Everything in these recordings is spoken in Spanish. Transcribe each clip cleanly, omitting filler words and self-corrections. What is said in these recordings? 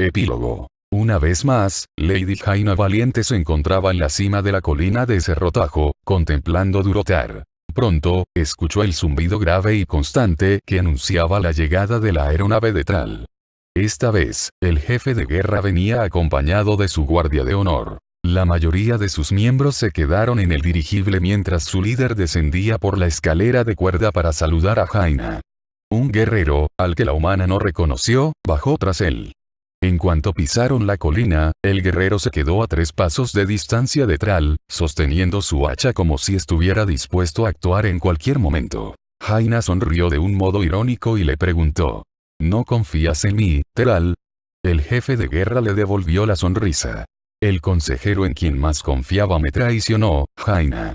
Epílogo. Una vez más, Lady Jaina Valiente se encontraba en la cima de la colina de Cerrotajo, contemplando Durotar. Pronto, escuchó el zumbido grave y constante que anunciaba la llegada de la aeronave de Tral. Esta vez, el jefe de guerra venía acompañado de su guardia de honor. La mayoría de sus miembros se quedaron en el dirigible mientras su líder descendía por la escalera de cuerda para saludar a Jaina. Un guerrero, al que la humana no reconoció, bajó tras él. En cuanto pisaron la colina, el guerrero se quedó a 3 pasos de distancia de Tral, sosteniendo su hacha como si estuviera dispuesto a actuar en cualquier momento. Jaina sonrió de un modo irónico y le preguntó: ¿No confías en mí, Tral? El jefe de guerra le devolvió la sonrisa. El consejero en quien más confiaba me traicionó, Jaina.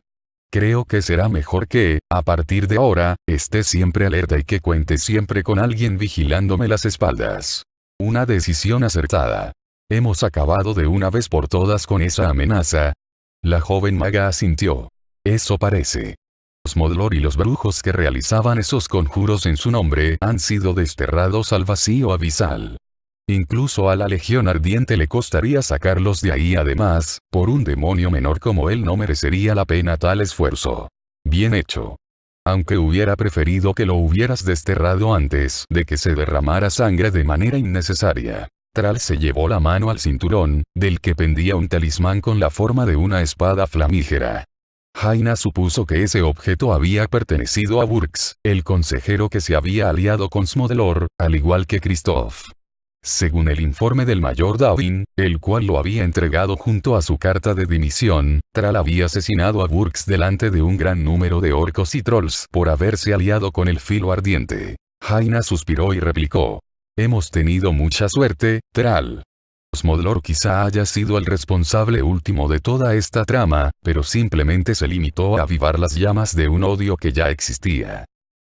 Creo que será mejor que, a partir de ahora, esté siempre alerta y que cuente siempre con alguien vigilándome las espaldas. Una decisión acertada. ¿Hemos acabado de una vez por todas con esa amenaza? La joven maga asintió. Eso parece. Smodlor y los brujos que realizaban esos conjuros en su nombre han sido desterrados al vacío abisal. Incluso a la Legión Ardiente le costaría sacarlos de ahí. Además, por un demonio menor como él no merecería la pena tal esfuerzo. Bien hecho. Aunque hubiera preferido que lo hubieras desterrado antes de que se derramara sangre de manera innecesaria. Tral se llevó la mano al cinturón, del que pendía un talismán con la forma de una espada flamígera. Jaina supuso que ese objeto había pertenecido a Burks, el consejero que se había aliado con Smodlor, al igual que Kristoff. Según el informe del mayor Dawin, el cual lo había entregado junto a su carta de dimisión, Tral había asesinado a Burks delante de un gran número de orcos y trolls por haberse aliado con el filo ardiente. Jaina suspiró y replicó: Hemos tenido mucha suerte, Tral. Smodlor quizá haya sido el responsable último de toda esta trama, pero simplemente se limitó a avivar las llamas de un odio que ya existía.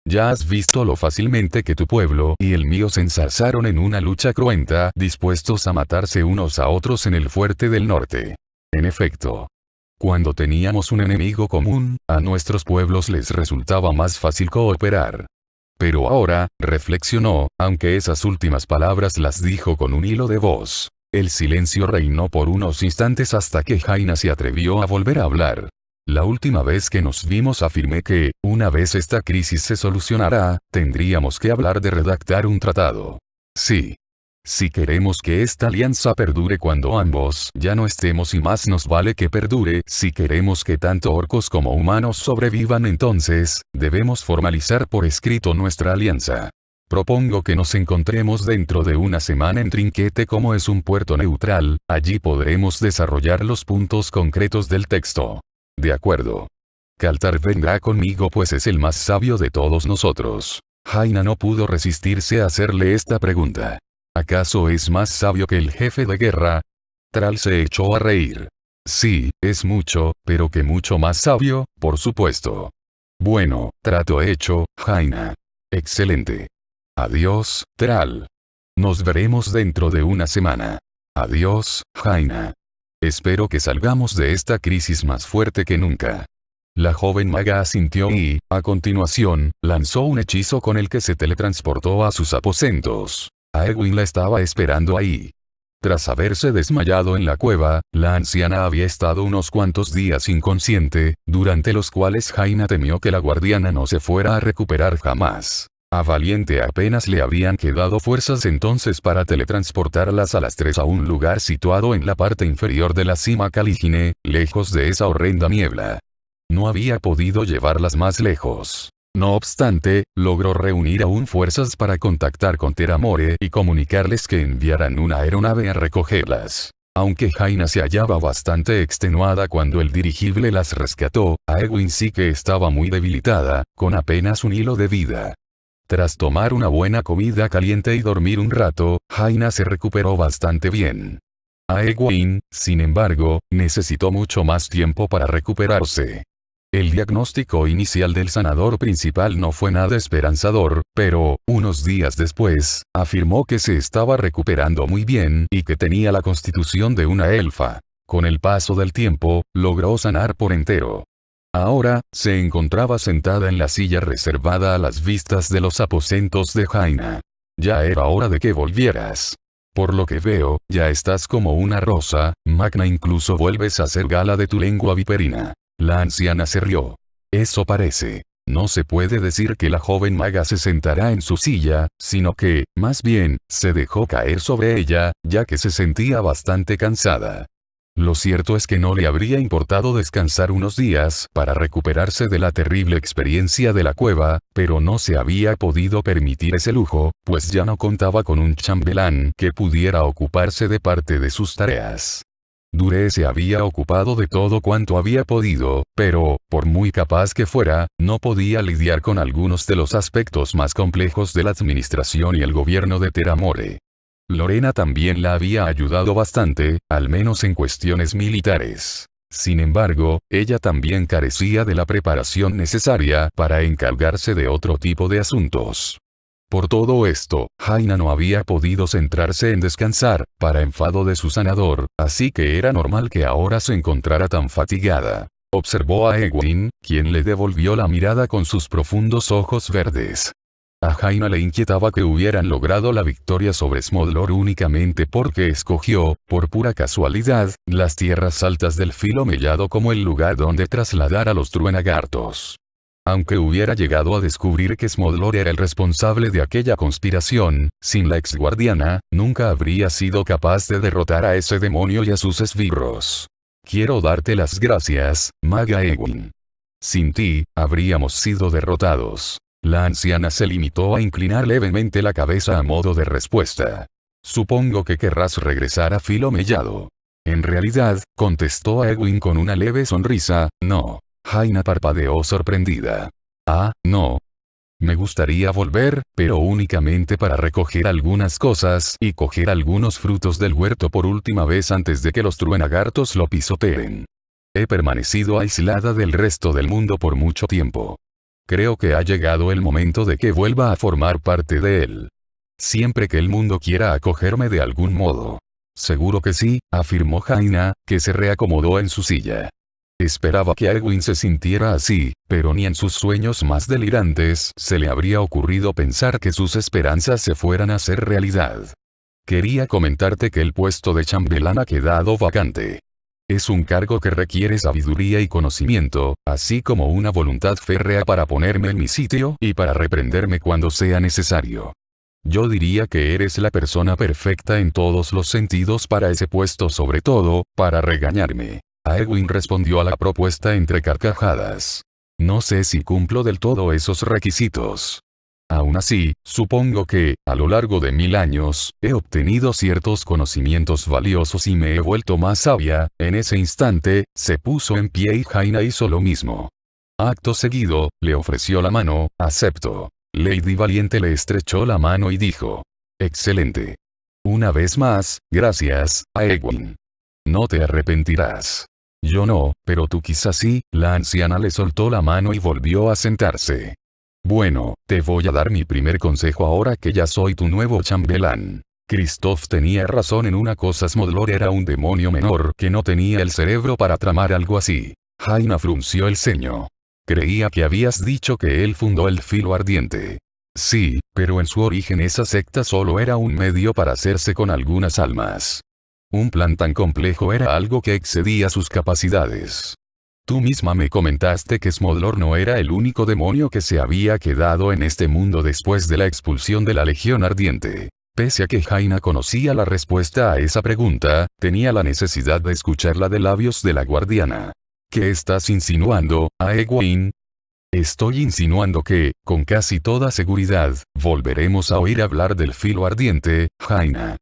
Ya has visto lo fácilmente que tu pueblo y el mío se ensarzaron en una lucha cruenta, dispuestos a matarse unos a otros en el fuerte del norte. En efecto, cuando teníamos un enemigo común, a nuestros pueblos les resultaba más fácil cooperar. Pero ahora, reflexionó, aunque esas últimas palabras las dijo con un hilo de voz. El silencio reinó por unos instantes hasta que Jaina se atrevió a volver a hablar. La última vez que nos vimos afirmé que, una vez esta crisis se solucionará, tendríamos que hablar de redactar un tratado. Sí. Si queremos que esta alianza perdure cuando ambos ya no estemos, y más nos vale que perdure si queremos que tanto orcos como humanos sobrevivan, entonces, debemos formalizar por escrito nuestra alianza. Propongo que nos encontremos dentro de una semana en Trinquete. Como es un puerto neutral, allí podremos desarrollar los puntos concretos del texto. De acuerdo. Kaltar vendrá conmigo pues es el más sabio de todos nosotros. Jaina no pudo resistirse a hacerle esta pregunta. ¿Acaso es más sabio que el jefe de guerra? Tral se echó a reír. Sí, es mucho, pero que mucho más sabio, por supuesto. Bueno, trato hecho, Jaina. Excelente. Adiós, Tral. Nos veremos dentro de una semana. Adiós, Jaina. Espero que salgamos de esta crisis más fuerte que nunca. La joven maga asintió y, a continuación, lanzó un hechizo con el que se teletransportó a sus aposentos. Aegwin la estaba esperando ahí. Tras haberse desmayado en la cueva, la anciana había estado unos cuantos días inconsciente, durante los cuales Jaina temió que la guardiana no se fuera a recuperar jamás. A Valiente apenas le habían quedado fuerzas entonces para teletransportarlas a las 3 a un lugar situado en la parte inferior de la cima Calígine, lejos de esa horrenda niebla. No había podido llevarlas más lejos. No obstante, logró reunir aún fuerzas para contactar con Teramore y comunicarles que enviaran una aeronave a recogerlas. Aunque Jaina se hallaba bastante extenuada cuando el dirigible las rescató, Aegwin sí que estaba muy debilitada, con apenas un hilo de vida. Tras tomar una buena comida caliente y dormir un rato, Jaina se recuperó bastante bien. Aegwin, sin embargo, necesitó mucho más tiempo para recuperarse. El diagnóstico inicial del sanador principal no fue nada esperanzador, pero, unos días después, afirmó que se estaba recuperando muy bien y que tenía la constitución de una elfa. Con el paso del tiempo, logró sanar por entero. Ahora, se encontraba sentada en la silla reservada a las vistas de los aposentos de Jaina. Ya era hora de que volvieras. Por lo que veo, ya estás como una rosa, Magna, incluso vuelves a hacer gala de tu lengua viperina. La anciana se rió. Eso parece. No se puede decir que la joven maga se sentará en su silla, sino que, más bien, se dejó caer sobre ella, ya que se sentía bastante cansada. Lo cierto es que no le habría importado descansar unos días para recuperarse de la terrible experiencia de la cueva, pero no se había podido permitir ese lujo, pues ya no contaba con un chambelán que pudiera ocuparse de parte de sus tareas. Dure se había ocupado de todo cuanto había podido, pero, por muy capaz que fuera, no podía lidiar con algunos de los aspectos más complejos de la administración y el gobierno de Teramore. Lorena también la había ayudado bastante, al menos en cuestiones militares. Sin embargo, ella también carecía de la preparación necesaria para encargarse de otro tipo de asuntos. Por todo esto, Jaina no había podido centrarse en descansar, para enfado de su sanador, así que era normal que ahora se encontrara tan fatigada. Observó a Egwene, quien le devolvió la mirada con sus profundos ojos verdes. A Jaina le inquietaba que hubieran logrado la victoria sobre Smodlor únicamente porque escogió, por pura casualidad, las tierras altas del Filo Mellado como el lugar donde trasladar a los Truenagartos. Aunque hubiera llegado a descubrir que Smodlor era el responsable de aquella conspiración, sin la exguardiana, nunca habría sido capaz de derrotar a ese demonio y a sus esbirros. Quiero darte las gracias, maga Egwene. Sin ti, habríamos sido derrotados. La anciana se limitó a inclinar levemente la cabeza a modo de respuesta. Supongo que querrás regresar a Filo Mellado. En realidad, contestó a Egwene con una leve sonrisa, no. Jaina parpadeó sorprendida. Ah, no. Me gustaría volver, pero únicamente para recoger algunas cosas y coger algunos frutos del huerto por última vez antes de que los Truenagartos lo pisoteen. He permanecido aislada del resto del mundo por mucho tiempo. Creo que ha llegado el momento de que vuelva a formar parte de él. Siempre que el mundo quiera acogerme de algún modo. Seguro que sí, afirmó Jaina, que se reacomodó en su silla. Esperaba que Egwene se sintiera así, pero ni en sus sueños más delirantes se le habría ocurrido pensar que sus esperanzas se fueran a hacer realidad. Quería comentarte que el puesto de chambelán ha quedado vacante. Es un cargo que requiere sabiduría y conocimiento, así como una voluntad férrea para ponerme en mi sitio y para reprenderme cuando sea necesario. Yo diría que eres la persona perfecta en todos los sentidos para ese puesto, sobre todo, para regañarme. Egwene respondió a la propuesta entre carcajadas. No sé si cumplo del todo esos requisitos. Aún así, supongo que, a lo largo de 1000 años, he obtenido ciertos conocimientos valiosos y me he vuelto más sabia. En ese instante, se puso en pie y Jaina hizo lo mismo. Acto seguido, le ofreció la mano, acepto. Lady Valiente le estrechó la mano y dijo. Excelente. Una vez más, gracias, a Egwene. No te arrepentirás. Yo no, pero tú quizás sí. La anciana le soltó la mano y volvió a sentarse. Bueno, te voy a dar mi primer consejo ahora que ya soy tu nuevo chambelán. Kristoff tenía razón en una cosa, Smodlor era un demonio menor que no tenía el cerebro para tramar algo así. Jaina frunció el ceño. Creía que habías dicho que él fundó el Filo Ardiente. Sí, pero en su origen esa secta solo era un medio para hacerse con algunas almas. Un plan tan complejo era algo que excedía sus capacidades. Tú misma me comentaste que Smodlor no era el único demonio que se había quedado en este mundo después de la expulsión de la Legión Ardiente. Pese a que Jaina conocía la respuesta a esa pregunta, tenía la necesidad de escucharla de labios de la guardiana. ¿Qué estás insinuando, Egwene? Estoy insinuando que, con casi toda seguridad, volveremos a oír hablar del Filo Ardiente, Jaina.